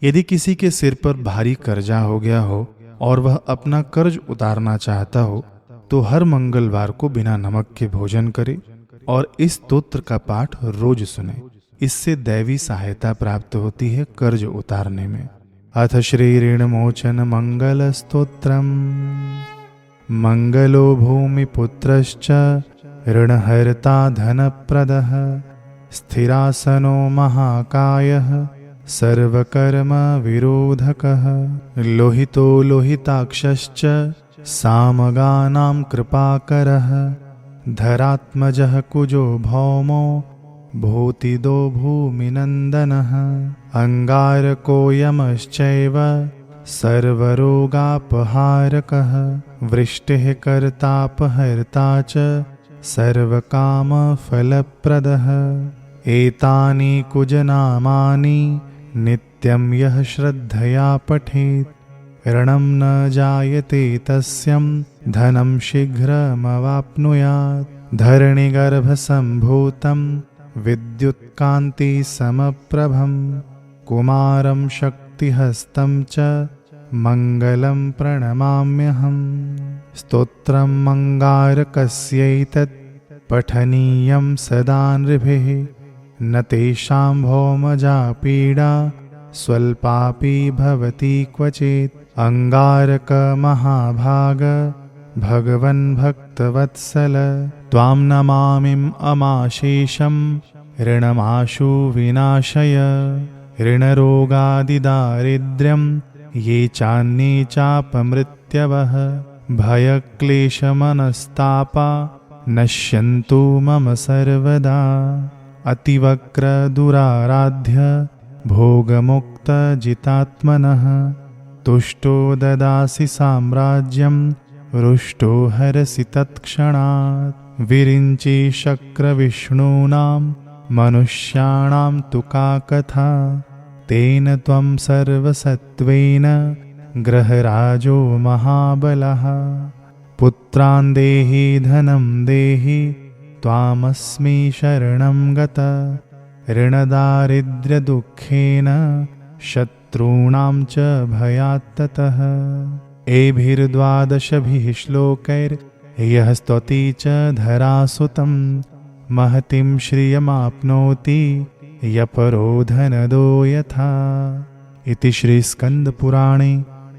यदि किसी के सिर पर भारी कर्जा हो गया हो और वह अपना कर्ज उतारना चाहता हो तो हर मंगलवार को बिना नमक के भोजन करे और इस स्तोत्र का पाठ रोज सुने। इससे दैवी सहायता प्राप्त होती है कर्ज उतारने में। अथ श्री ऋण मोचन मंगल स्तोत्रम। मंगलो भूमिपुत्रश्च ऋणहर्ता धनप्रदः स्थिरासनो महाकायः सर्वकर्म विरोधकः लोहितो लोहिताक्षश्च सामगानां कृपाकरः धरात्मजः कुजो भौमो भूतिदो भूमिनन्दनः अंगारको यमश्चैव सर्वरोगापहारकः वृष्टिः कर्तापहर्ता च सर्वकामफलप्रदः एतानि कुजनामानि नित्यं यः श्रद्धया पठेत् ऋणं न जायते तस्यं धनं शीघ्रमवाप्नुयात् धरणिगर्भसम्भूतं विद्युत्कान्तिसमप्रभं कुमारं शक्तिहस्तं च मङ्गलं प्रणमाम्यहम्। स्तोत्रं मङ्गारकस्यैतत् पठनीयं सदा नृभिः न तेषां भौमजा पीडा स्वल्पापि भवति क्वचित् अंगारक महाभाग भगवन् भक्तवत्सल त्वां नमामिम् अमाशेषं ऋणमाशु विनाशय ऋणरोगादिदारिद्र्यं ये चान्ये चापमृत्यवः भयक्लेशमनस्तापा नश्यन्तु मम सर्वदा अतिवक्रदुराराध्य भोगमुक्तजितात्मनः तुष्टो ददासि साम्राज्यं रुष्टो हरसि तत्क्षणात् विरिञ्चि शक्रविष्णूनां मनुष्याणां तु का कथा तेन त्वं सर्वसत्त्वेन ग्रहराजो महाबलः पुत्रान् देहि धनं देहि त्वामस्मि शरणं गतः ऋणदारिद्र्यदुःखेन शत्रूणां च भयात्ततः एभिर्द्वादशभिः श्लोकैर्यः स्तौति च धरासुतं महतीं श्रियमाप्नोति यपरो धनदो यथा। इति श्रीस्कन्दपुराणे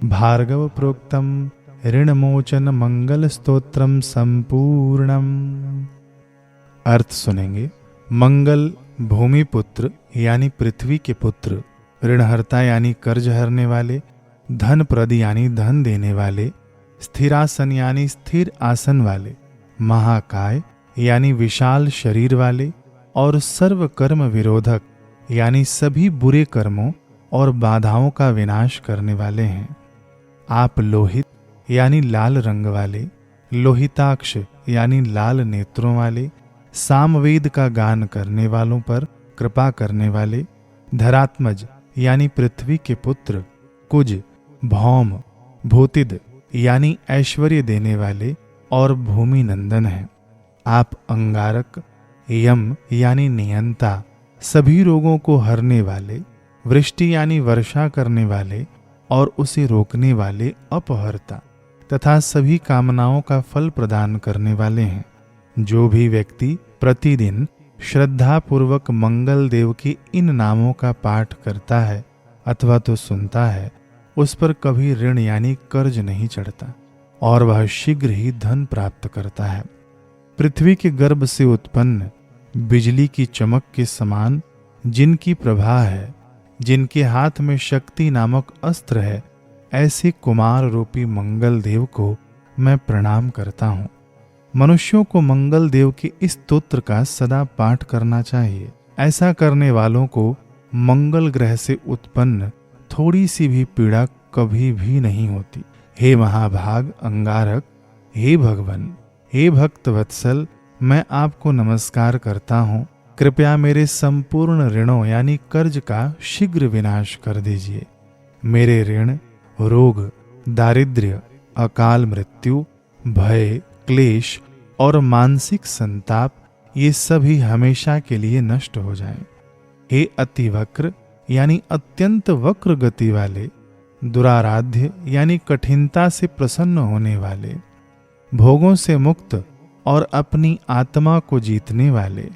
भार्गवप्रोक्तं ऋणमोचन मंगल स्तोत्रम संपूर्णम। अर्थ सुनेंगे। मंगल भूमिपुत्र यानी पृथ्वी के पुत्र, ऋणहर्ता यानी कर्ज हरने वाले, धनप्रद यानी धन देने वाले, स्थिरासन यानी स्थिर आसन वाले, महाकाय यानी विशाल शरीर वाले और सर्व कर्म विरोधक यानी सभी बुरे कर्मों और बाधाओं का विनाश करने वाले हैं। आप लोहित यानी लाल रंग वाले, लोहिताक्ष यानी लाल नेत्रों वाले, सामवेद का गान करने वालों पर कृपा करने वाले, धरात्मज यानी पृथ्वी के पुत्र, कुज, भौम, भूतिद यानी ऐश्वर्य देने वाले और भूमि नंदन हैं। आप अंगारक, यम यानी नियंता, सभी रोगों को हरने वाले, वृष्टि यानी वर्षा करने वाले और उसे रोकने वाले अपहर्ता तथा सभी कामनाओं का फल प्रदान करने वाले हैं। जो भी व्यक्ति प्रतिदिन श्रद्धा पूर्वक मंगल देव के इन नामों का पाठ करता है अथवा तो सुनता है, उस पर कभी ऋण यानी कर्ज नहीं चढ़ता और वह शीघ्र ही धन प्राप्त करता है। पृथ्वी के गर्भ से उत्पन्न बिजली की चमक के समान जिनकी प्रभा है, जिनके हाथ में शक्ति नामक अस्त्र है, ऐसे कुमार रूपी मंगल देव को मैं प्रणाम करता हूँ। मनुष्यों को मंगल देव के इस स्तोत्र का सदा पाठ करना चाहिए। ऐसा करने वालों को मंगल ग्रह से उत्पन्न थोड़ी सी भी पीड़ा कभी भी नहीं होती। हे महाभाग अंगारक, हे भगवन, हे भक्त वत्सल, मैं आपको नमस्कार करता हूँ। कृपया मेरे संपूर्ण ऋणों यानी कर्ज का शीघ्र विनाश कर दीजिए। मेरे ऋण, रोग, दारिद्र्य, अकाल मृत्यु, भय, क्लेश और मानसिक संताप ये सभी हमेशा के लिए नष्ट हो जाएं। हे अतिवक्र, यानी अत्यंत वक्र गति वाले, दुराराध्य यानी कठिनता से प्रसन्न होने वाले, भोगों से मुक्त और अपनी आत्मा को जीतने वाले,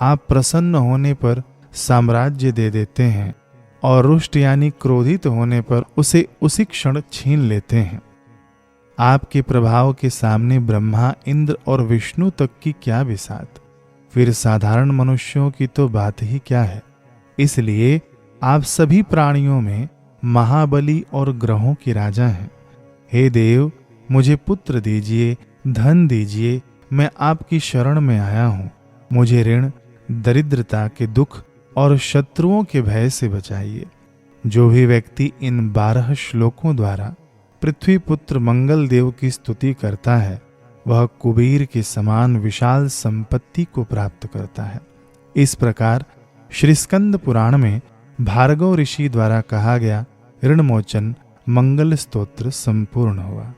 आप प्रसन्न होने पर साम्राज्य दे देते हैं और रुष्ट यानी क्रोधित होने पर उसे उसी क्षण छीन लेते हैं। आपके प्रभाव के सामने ब्रह्मा, इंद्र और विष्णु तक की क्या बिसात, फिर साधारण मनुष्यों की तो बात ही क्या है। इसलिए आप सभी प्राणियों में महाबली और ग्रहों के राजा हैं। हे देव, मुझे पुत्र दीजिए, धन दीजिए, मैं आपकी शरण में आया हूँ। मुझे ऋण, दरिद्रता के दुख और शत्रुओं के भय से बचाइए। जो भी व्यक्ति इन 12 श्लोकों द्वारा पृथ्वी पुत्र मंगल देव की स्तुति करता है, वह कुबेर के समान विशाल संपत्ति को प्राप्त करता है। इस प्रकार श्री स्कंद पुराण में भार्गव ऋषि द्वारा कहा गया ऋणमोचन मंगल स्तोत्र संपूर्ण हुआ।